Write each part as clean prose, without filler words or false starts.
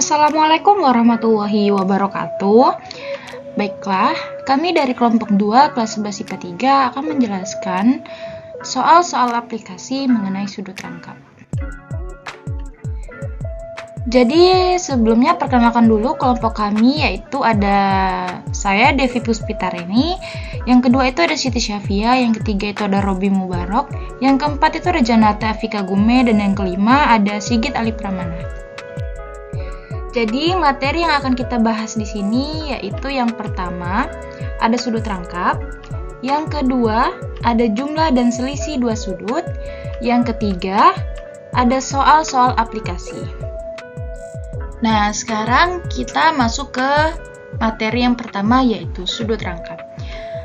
Assalamualaikum warahmatullahi wabarakatuh. Baiklah, kami dari kelompok 2 kelas 11 IPA 3 akan menjelaskan soal-soal aplikasi mengenai sudut rangkap. Jadi sebelumnya perkenalkan dulu kelompok kami, yaitu ada saya Devi Puspitarini, yang kedua itu ada Siti Syafia, yang ketiga itu ada Robi Mubarok, yang keempat itu ada Janata Afika Gume, dan yang kelima ada Sigit Ali Pramana. Jadi materi yang akan kita bahas di sini yaitu yang pertama ada sudut rangkap, yang kedua ada jumlah dan selisih dua sudut, yang ketiga ada soal-soal aplikasi. Nah, sekarang kita masuk ke materi yang pertama yaitu sudut rangkap.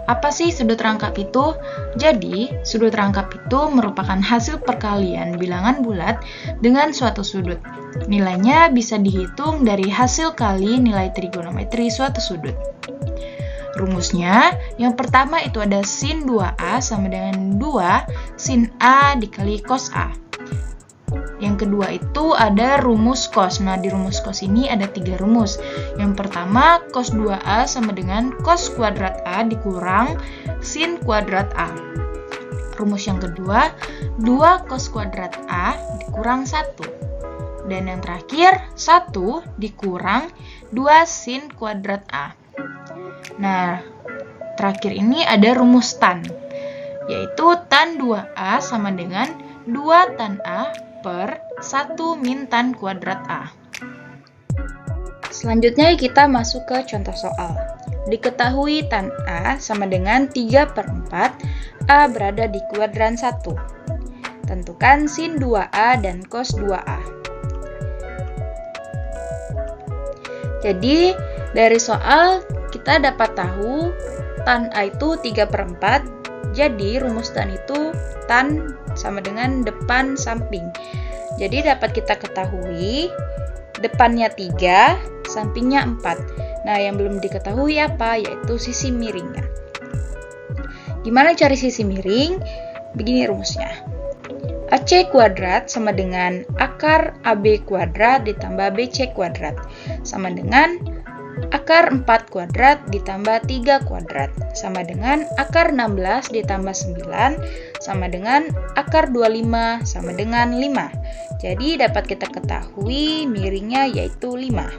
Apa sih sudut rangkap itu? Jadi, sudut rangkap itu merupakan hasil perkalian bilangan bulat dengan suatu sudut. Nilainya bisa dihitung dari hasil kali nilai trigonometri suatu sudut. Rumusnya, yang pertama itu ada sin 2A sama dengan 2 sin A dikali cos A. Yang kedua itu ada rumus cos. Nah, di rumus cos ini ada 3 rumus. Yang pertama, cos 2A sama dengan cos kuadrat A dikurang sin kuadrat A. Rumus yang kedua, 2 cos kuadrat A dikurang 1. Dan yang terakhir, 1 dikurang 2 sin kuadrat A. Nah, terakhir ini ada rumus tan, yaitu tan 2A sama dengan 2 tan A per 1 min tan kuadrat A. Selanjutnya kita masuk ke contoh soal. Diketahui tan A sama dengan 3/4 A berada di kuadran 1. Tentukan sin 2A dan cos 2A. Jadi, dari soal kita dapat tahu tan A itu 3/4. Jadi, rumus tan itu tan sama dengan depan samping. Jadi, dapat kita ketahui depannya 3, sampingnya 4. Nah, yang belum diketahui apa? Yaitu sisi miringnya. Gimana cari sisi miring? Begini rumusnya. AC kuadrat sama dengan akar AB kuadrat ditambah BC kuadrat sama dengan akar 4 kuadrat ditambah 3 kuadrat sama dengan akar 16 ditambah 9 sama dengan akar 25 sama dengan 5. Jadi dapat kita ketahui miringnya yaitu 5.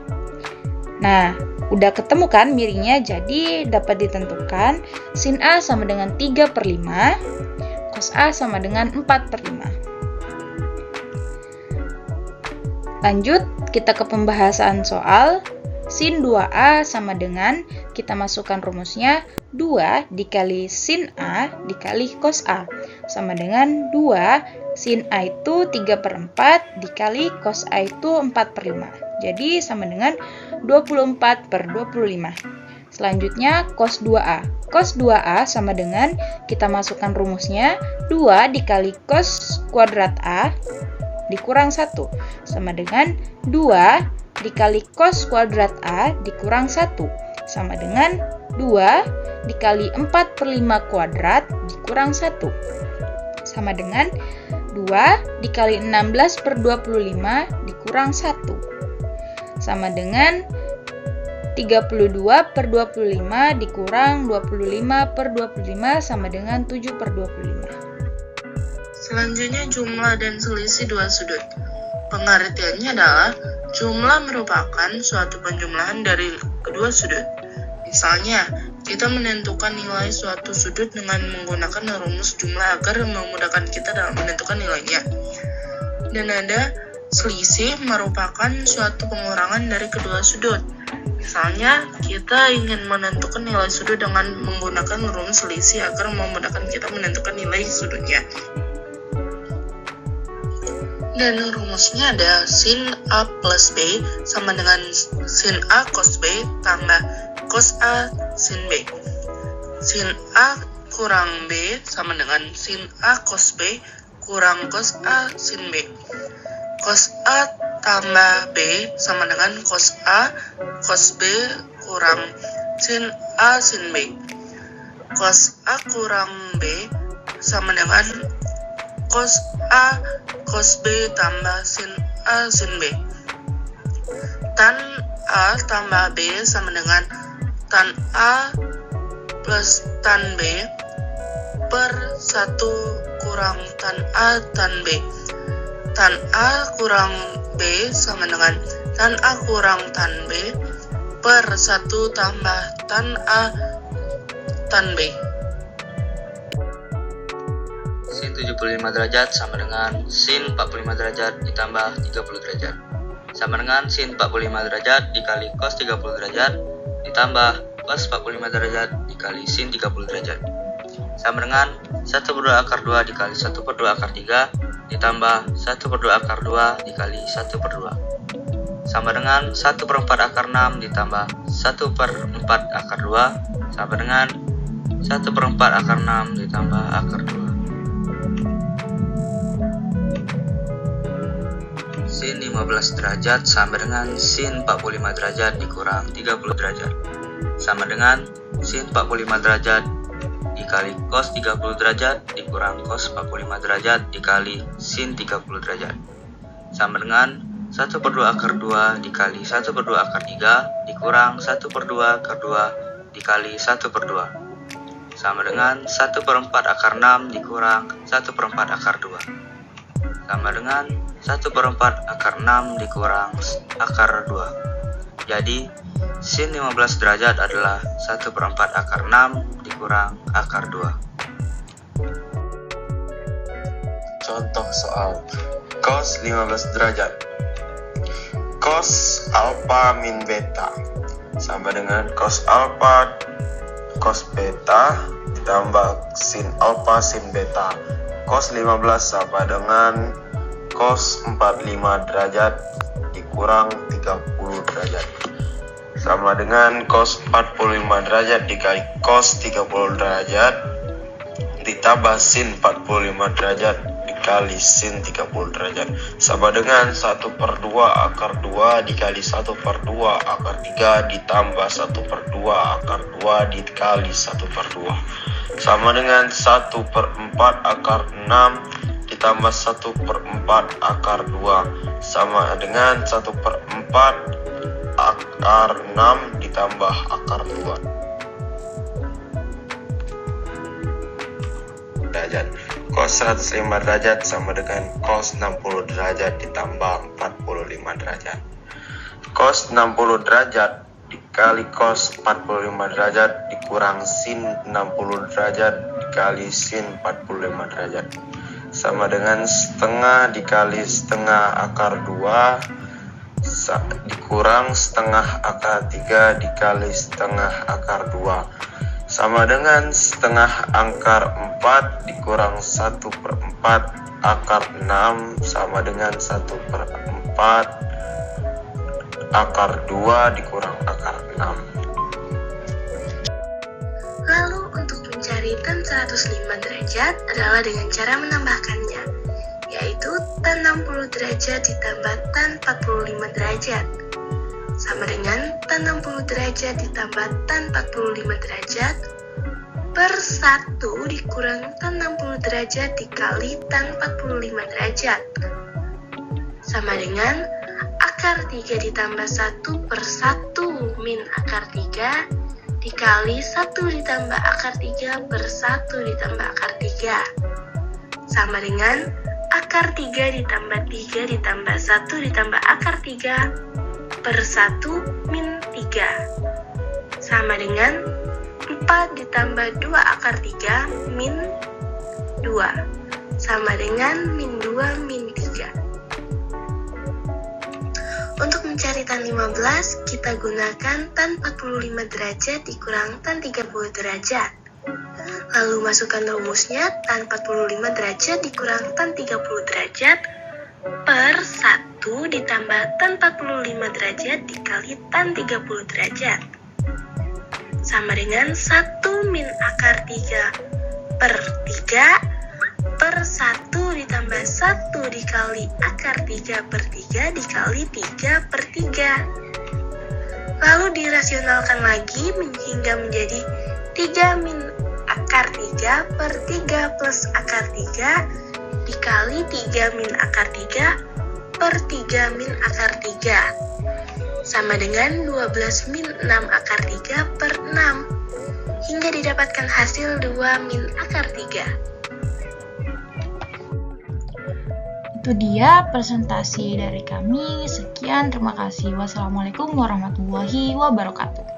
Nah, udah ketemu kan miringnya, jadi dapat ditentukan sin A sama dengan 3/5, cos A sama dengan 4/5. Lanjut, kita ke pembahasan soal. Sin 2A sama dengan, kita masukkan rumusnya, 2 dikali sin A dikali cos A. Sama dengan 2 sin A itu 3/4 dikali cos A itu 4/5. Jadi sama dengan 24/25. Selanjutnya cos 2A. Cos 2A sama dengan, kita masukkan rumusnya, 2 dikali cos kuadrat A dikurang 1. Sama dengan 2 dikali cos kuadrat A dikurang 1. Sama dengan 2 dikali 4/5 kuadrat dikurang 1. Sama dengan 2 dikali 16/25 dikurang 1. Sama dengan 32/25 dikurang 25/25 sama dengan 7/25. Selanjutnya jumlah dan selisih dua sudut. Pengertiannya adalah jumlah merupakan suatu penjumlahan dari kedua sudut. Misalnya, kita menentukan nilai suatu sudut dengan menggunakan rumus jumlah agar memudahkan kita dalam menentukan nilainya. Dan ada selisih merupakan suatu pengurangan dari kedua sudut. Misalnya, kita ingin menentukan nilai sudut dengan menggunakan rumus selisih agar memudahkan kita menentukan nilai sudutnya. Dan rumusnya ada sin A plus B sama dengan sin A cos B tambah cos A sin B. Sin A kurang B sama dengan sin A cos B kurang cos A sin B. Cos A tambah B sama dengan cos A cos B kurang sin A sin B. Cos A kurang B sama dengan cos A cos B tambah sin A sin B. tan A tambah B sama dengan tan A plus tan B per 1 kurang tan A tan B. Tan A kurang B sama dengan tan A kurang tan B per 1 tambah tan A tan B. Sin 75 derajat sama dengan sin 45 derajat ditambah 30 derajat. Sama dengan sin 45 derajat dikali cos 30 derajat ditambah cos 45 derajat dikali sin 30 derajat. Sama dengan 1/2 akar 2 dikali 1/2 akar 3 ditambah 1/2 akar 2 dikali 1/2. Sama dengan 1/4 akar 6 ditambah 1/4 akar 2 sama dengan 1/4 akar 6 ditambah akar 2. Sin 15 derajat sama dengan sin 45 derajat dikurang 30 derajat. Sama dengan sin 45 derajat dikali cos 30 derajat dikurang cos 45 derajat dikali sin 30 derajat. Sama dengan 1/2 akar 2 dikali 1/2 akar 3 dikurang 1/2 akar 2 dikali 1/2. Sama dengan 1/4 akar 6 dikurang 1/4 akar 2. Sama dengan 1/4 akar 6 dikurang akar 2. Jadi, sin 15 derajat adalah 1/4 akar 6 dikurang akar 2. Contoh soal cos 15 derajat. Cos alfa min beta sama dengan cos alfa cos beta ditambah sin alfa sin beta. Cos 15 sama dengan cos 45 derajat dikurang 30 derajat. Sama dengan cos 45 derajat dikali cos 30 derajat ditambah sin 45 derajat dikali sin 30 derajat. Sama dengan 1/2 akar 2 dikali 1/2 akar 3 ditambah 1/2 akar 2 dikali 1/2. Sama dengan 1/4 akar 6 ditambah 1/4 akar 2 sama dengan 1/4 akar 6 ditambah akar 2 derajat. Cos 105 derajat sama dengan cos 60 derajat ditambah 45 derajat. Cos 60 derajat dikali cos 45 derajat dikurang sin 60 derajat dikali sin 45 derajat sama dengan setengah dikali setengah akar 2 dikurang setengah akar 3 dikali setengah akar 2 sama dengan setengah akar 4 dikurang 1/4 akar 6 sama dengan 1/4 akar 2 dikurang akar 6. Lalu untuk mencari tan 105 derajat adalah dengan cara menambahkannya, yaitu tan 60 derajat ditambah tan 45 derajat sama dengan tan 60 derajat ditambah tan 45 derajat per 1 dikurang tan 60 derajat dikali tan 45 derajat sama dengan akar 3 ditambah 1/1 min akar 3 dikali 1 ditambah akar 3 per 1 ditambah akar 3 sama dengan akar 3 ditambah 3 ditambah 1 ditambah akar 3 per 1 min 3 sama dengan 4 ditambah 2 akar 3 min 2 sama dengan min 2 min 3. Untuk mencari tan 15, kita gunakan tan 45 derajat dikurang tan 30 derajat. Lalu masukkan rumusnya, tan 45 derajat dikurang tan 30 derajat per 1 ditambah tan 45 derajat dikali tan 30 derajat. Sama dengan 1 min akar 3 per 3 per 1 ditambah 1 dikali akar 3 per 3 dikali 3 per 3. Lalu dirasionalkan lagi hingga menjadi 3 min akar 3 per 3 plus akar 3 dikali 3 min akar 3 per 3 min akar 3. sama dengan 12 min 6 akar 3 per 6, hingga didapatkan hasil 2 min akar 3. Itu dia presentasi dari kami. Sekian, terima kasih. Wassalamualaikum warahmatullahi wabarakatuh.